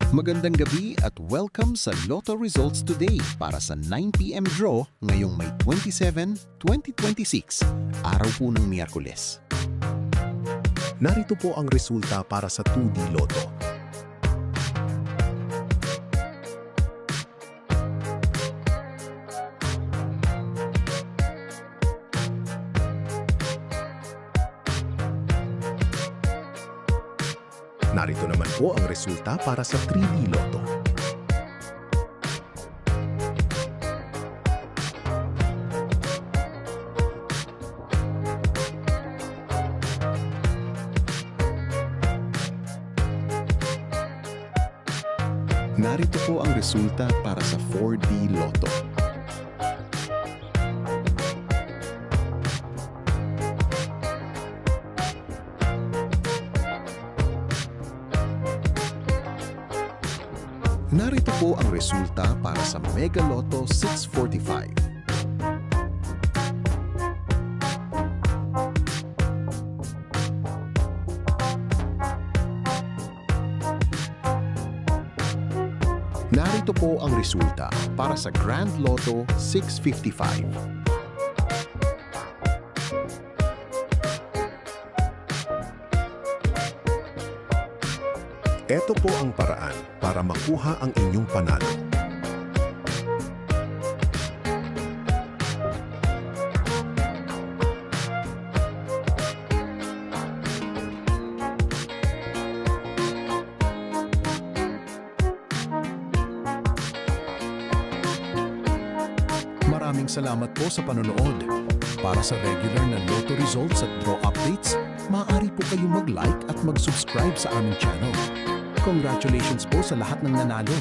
Magandang gabi at welcome sa Lotto Results Today para sa 9 p.m. draw ngayong May 27, 2026, araw po ng Miyerkules. Narito po ang resulta para sa 2D Lotto. Narito naman po ang resulta para sa 3D Lotto. Narito po ang resulta para sa 4D Lotto. Narito po ang resulta para sa Mega Lotto 645. Narito po ang resulta para sa Grand Lotto 655. Ito po ang paraan para makuha ang inyong panalo. Maraming salamat po sa panonood. Para sa regular na Lotto results at draw updates, maaari po kayong mag-like at mag-subscribe sa aming channel. Congratulations po sa lahat ng nanalo!